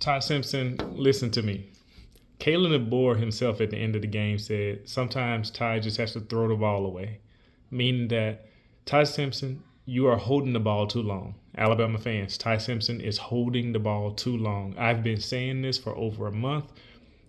Ty Simpson, listen to me. Kalen DeBoer himself at the end of the game said sometimes Ty just has to throw the ball away, meaning that Ty Simpson, you are holding the ball too long. Alabama fans, Ty Simpson is holding the ball too long. I've been saying this for over a month,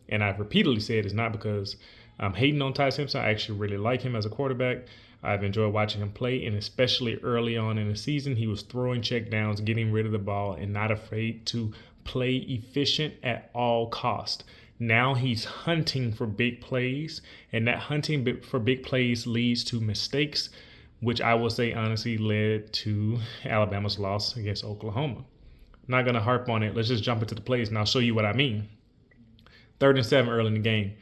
and I've repeatedly said it's not because I'm hating on Ty Simpson. I actually really like him as a quarterback. I've enjoyed watching him play, and especially early on in the season, he was throwing check downs, getting rid of the ball, and not afraid to play efficient at all cost. Now he's hunting for big plays, and that hunting for big plays leads to mistakes, which I will say honestly led to Alabama's loss against Oklahoma. I'm not going to harp on it. Let's just jump into the plays, and I'll show you what I mean. 3rd and 7 early in the game.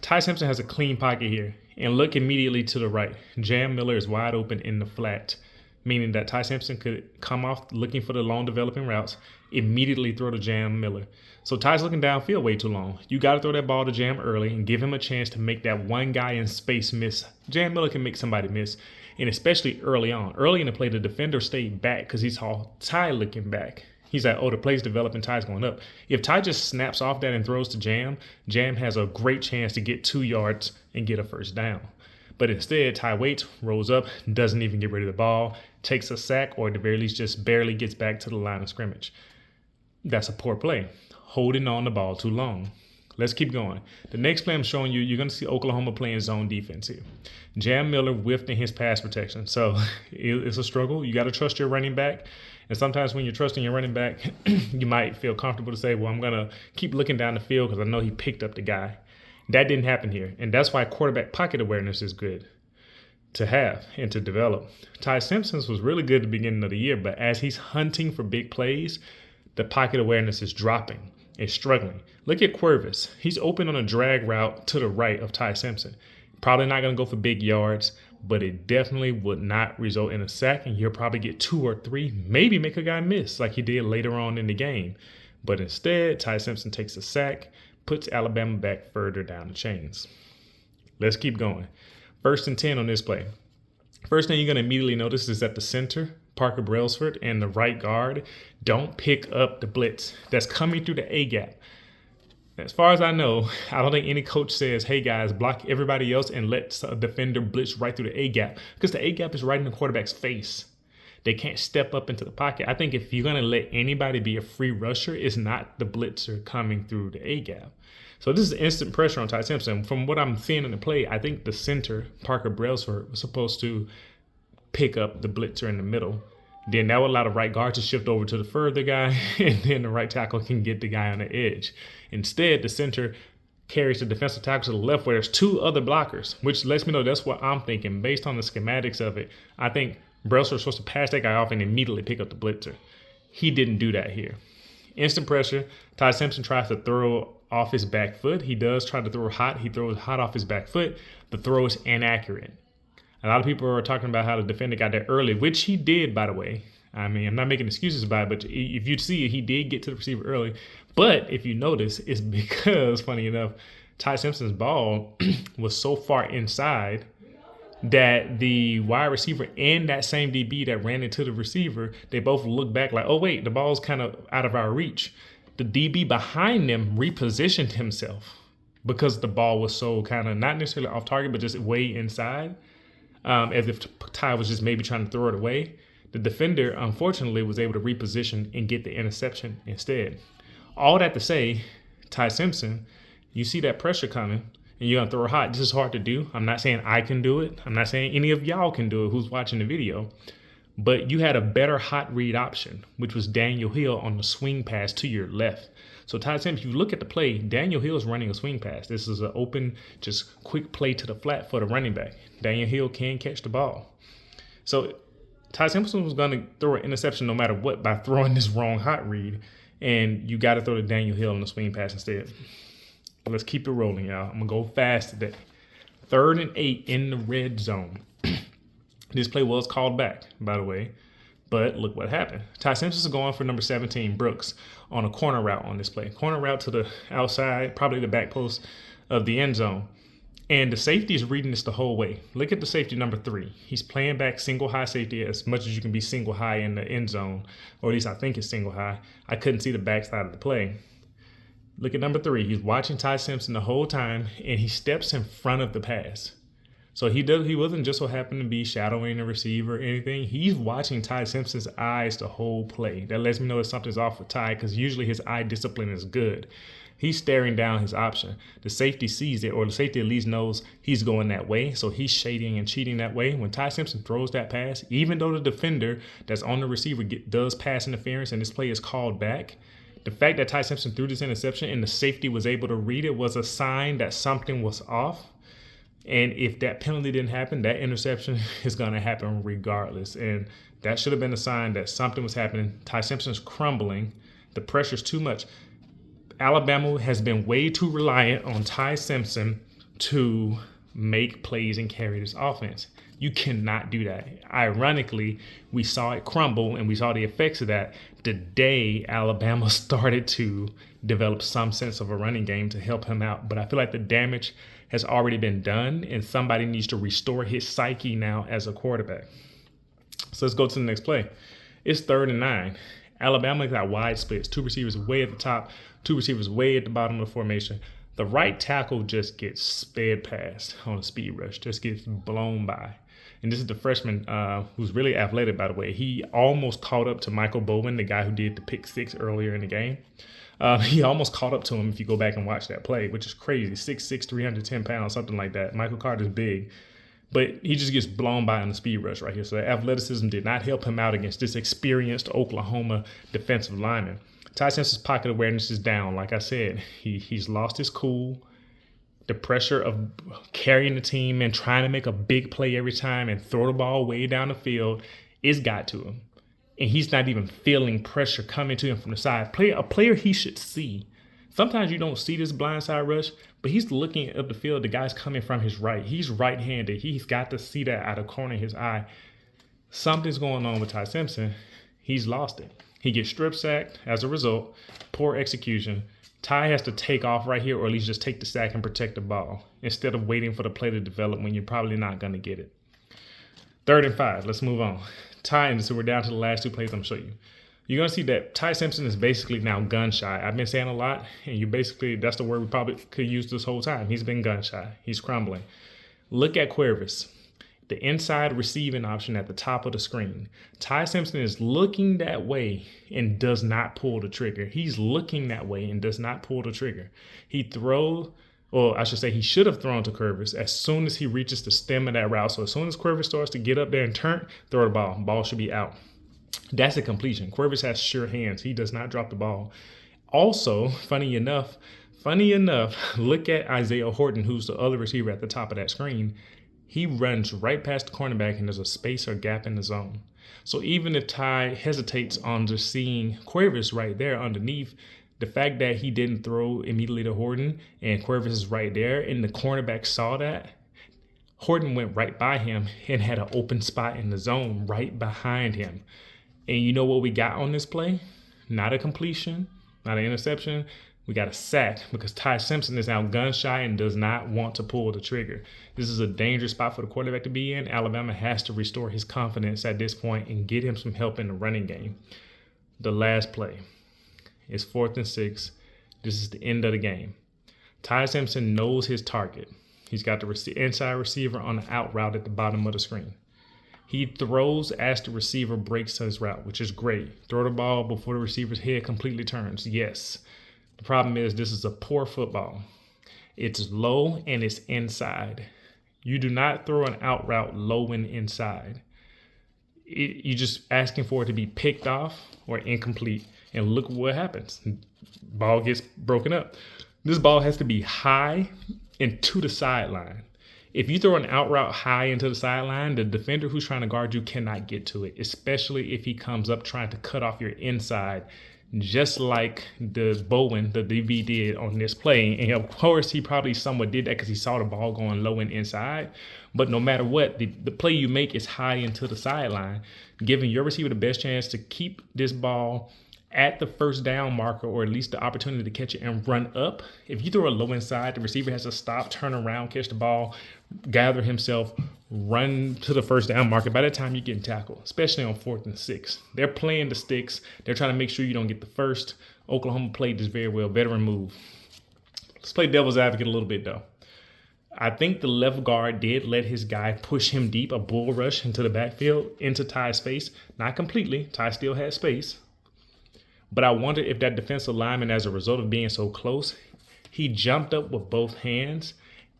Ty Simpson has a clean pocket here, and look immediately to the right. Jam Miller is wide open in the flat, meaning that Ty Simpson could come off looking for the long developing routes, immediately throw to Jam Miller. So Ty's looking downfield way too long. You got to throw that ball to Jam early and give him a chance to make that one guy in space miss. Jam Miller can make somebody miss, and especially early on. Early in the play, the defender stayed back because he saw Ty looking back. He's like, oh, the play's developing, Ty's going up. If Ty just snaps off that and throws to Jam, Jam has a great chance to get 2 yards and get a first down. But instead, Ty waits, rolls up, doesn't even get rid of the ball, takes a sack, or at the very least just barely gets back to the line of scrimmage. That's a poor play. Holding on the ball too long. Let's keep going. The next play I'm showing you, you're going to see Oklahoma playing zone defense here. Jam Miller whiffed in his pass protection. So it's a struggle. You got to trust your running back. And sometimes when you're trusting your running back, you might feel comfortable to say, well, I'm going to keep looking down the field because I know he picked up the guy. That didn't happen here. And that's why quarterback pocket awareness is good to have and to develop. Ty Simpson's was really good at the beginning of the year, but as he's hunting for big plays, the pocket awareness is dropping. It's struggling. Look at Quirvis. He's open on a drag route to the right of Ty Simpson. Probably not going to go for big yards, but it definitely would not result in a sack, and he'll probably get 2 or 3, maybe make a guy miss like he did later on in the game. But instead, Ty Simpson takes a sack, puts Alabama back further down the chains. Let's keep going. 1st and 10 on this play. First thing you're going to immediately notice is that the center, Parker Brailsford, and the right guard don't pick up the blitz that's coming through the A-gap. As far as I know, I don't think any coach says, hey guys, block everybody else and let a defender blitz right through the A-gap, because the A-gap is right in the quarterback's face. They can't step up into the pocket. I think if you're going to let anybody be a free rusher, it's not the blitzer coming through the A-gap. So this is instant pressure on Ty Simpson. From what I'm seeing in the play, I think the center, Parker Brailsford, was supposed to pick up the blitzer in the middle. Then that would allow the right guard to shift over to the further guy, and then the right tackle can get the guy on the edge. Instead, the center carries the defensive tackle to the left where there's 2 other blockers, which lets me know that's what I'm thinking. Based on the schematics of it, I think Brailsford's supposed to pass that guy off and immediately pick up the blitzer. He didn't do that here. Instant pressure. Ty Simpson tries to throw off his back foot. He does try to throw hot. He throws hot off his back foot. The throw is inaccurate. A lot of people are talking about how the defender got there early, which he did, by the way. I mean, I'm not making excuses about it, but if you see it, he did get to the receiver early. But if you notice, it's because, funny enough, Ty Simpson's ball was so far inside that the wide receiver and that same DB that ran into the receiver, they both looked back like, oh, wait, the ball's kind of out of our reach. The DB behind them repositioned himself because the ball was so kind of not necessarily off target, but just way inside. As if Ty was just maybe trying to throw it away. The defender, unfortunately, was able to reposition and get the interception instead. All that to say, Ty Simpson, you see that pressure coming, and you're going to throw it hot. This is hard to do. I'm not saying I can do it. I'm not saying any of y'all can do it who's watching the video. But you had a better hot read option, which was Daniel Hill on the swing pass to your left. So Ty Simpson, if you look at the play, Daniel Hill is running a swing pass. This is an open, just quick play to the flat for the running back. Daniel Hill can catch the ball. So Ty Simpson was going to throw an interception no matter what by throwing this wrong hot read. And you got to throw to Daniel Hill on the swing pass instead. Let's keep it rolling, y'all. I'm going to go fast today. 3rd and 8 in the red zone. This play was called back, by the way. But look what happened. Ty Simpson is going for number 17, Brooks, on a corner route on this play. Corner route to the outside, probably the back post of the end zone. And the safety is reading this the whole way. Look at the safety number 3. He's playing back single high safety as much as you can be single high in the end zone, or at least I think it's single high. I couldn't see the backside of the play. Look at number 3. He's watching Ty Simpson the whole time, and he steps in front of the pass. So he wasn't just so happened to be shadowing the receiver or anything. He's watching Ty Simpson's eyes the whole play. That lets me know that something's off with Ty, because usually his eye discipline is good. He's staring down his option. The safety sees it, or the safety at least knows he's going that way, so he's shading and cheating that way. When Ty Simpson throws that pass, even though the defender that's on the receiver does pass interference and this play is called back, the fact that Ty Simpson threw this interception and the safety was able to read it was a sign that something was off. And if that penalty didn't happen, that interception is going to happen regardless. And that should have been a sign that something was happening. Ty Simpson's crumbling. The pressure's too much. Alabama has been way too reliant on Ty Simpson to make plays and carry this offense. You cannot do that. Ironically, we saw it crumble and we saw the effects of that the day Alabama started to develop some sense of a running game to help him out. But I feel like the damage has already been done and somebody needs to restore his psyche now as a quarterback. So let's go to the next play. It's 3rd and 9. Alabama got wide splits, 2 receivers way at the top, 2 receivers way at the bottom of the formation. The right tackle just gets sped past on a speed rush, just gets blown by. And this is the freshman who's really athletic, by the way. He almost caught up to Michael Bowen, the guy who did the pick 6 earlier in the game. He almost caught up to him if you go back and watch that play, which is crazy. 6'6", 310 pounds, something like that. Michael Carter's big. But he just gets blown by on the speed rush right here. So the athleticism did not help him out against this experienced Oklahoma defensive lineman. Ty Simpson's pocket awareness is down. Like I said, he's lost his cool. The pressure of carrying the team and trying to make a big play every time and throw the ball way down the field is got to him. And he's not even feeling pressure coming to him from the side. A player he should see. Sometimes you don't see this blindside rush, but he's looking up the field. The guy's coming from his right. He's right-handed. He's got to see that out of the corner of his eye. Something's going on with Ty Simpson. He's lost it. He gets strip sacked as a result. Poor execution. Ty has to take off right here, or at least just take the sack and protect the ball instead of waiting for the play to develop when you're probably not going to get it. 3rd and 5. Let's move on. Ty, and so we're down to the last 2 plays I'm going to show you. You're going to see that Ty Simpson is basically now gun shy. I've been saying a lot, and that's the word we probably could use this whole time. He's been gun shy. He's crumbling. Look at Cuervis, the inside receiving option at the top of the screen. Ty Simpson is looking that way and does not pull the trigger. He's looking that way and does not pull the trigger. He should have thrown to Cuervis as soon as he reaches the stem of that route. So as soon as Cuervis starts to get up there and turn, throw the ball. Ball should be out. That's a completion. Cuervis has sure hands. He does not drop the ball. Also, funny enough, look at Isaiah Horton, who's the other receiver at the top of that screen. He runs right past the cornerback and there's a space or gap in the zone. So even if Ty hesitates on just seeing Cuervis right there underneath, the fact that he didn't throw immediately to Horton and Cuervis is right there and the cornerback saw that, Horton went right by him and had an open spot in the zone right behind him. And you know what we got on this play? Not a completion, not an interception. We got a sack because Ty Simpson is now gun shy and does not want to pull the trigger. This is a dangerous spot for the quarterback to be in. Alabama has to restore his confidence at this point and get him some help in the running game. The last play is 4th and 6. This is the end of the game. Ty Simpson knows his target. He's got the inside receiver on the out route at the bottom of the screen. He throws as the receiver breaks his route, which is great. Throw the ball before the receiver's head completely turns. Yes. The problem is this is a poor football. It's low and it's inside. You do not throw an out route low and inside. You're just asking for it to be picked off or incomplete. And look what happens. Ball gets broken up. This ball has to be high and to the sideline. If you throw an out route high into the sideline, the defender who's trying to guard you cannot get to it, especially if he comes up trying to cut off your inside, just like the Bowen, the DB did on this play. And of course, he probably somewhat did that because he saw the ball going low and inside. But no matter what, the play you make is high into the sideline, giving your receiver the best chance to keep this ball at the first down marker, or at least the opportunity to catch it and run up. If you throw a low inside, the receiver has to stop, turn around, catch the ball, gather himself, run to the first down marker. By the time you're getting tackled, especially on 4th and 6, they're playing the sticks. They're trying to make sure you don't get the first. Oklahoma played this very well. Veteran move. Let's play devil's advocate a little bit, though. I think the left guard did let his guy push him deep, a bull rush into the backfield, into Ty's face. Not completely. Ty still had space. But I wonder if that defensive lineman, as a result of being so close, he jumped up with both hands.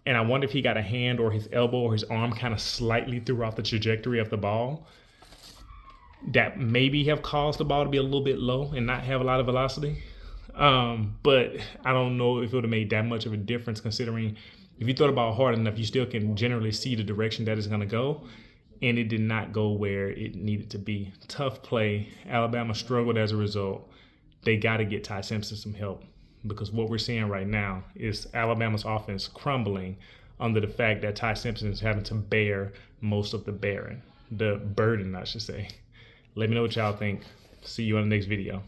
And I wonder if he got a hand or his elbow or his arm kind of slightly throughout the trajectory of the ball that maybe have caused the ball to be a little bit low and not have a lot of velocity. But I don't know if it would have made that much of a difference, considering if you throw the ball hard enough, you still can generally see the direction that it's going to go. And it did not go where it needed to be. Tough play. Alabama struggled as a result. They got to get Ty Simpson some help, because what we're seeing right now is Alabama's offense crumbling under the fact that Ty Simpson is having to bear most of the burden, I should say. Let me know what y'all think. See you on the next video.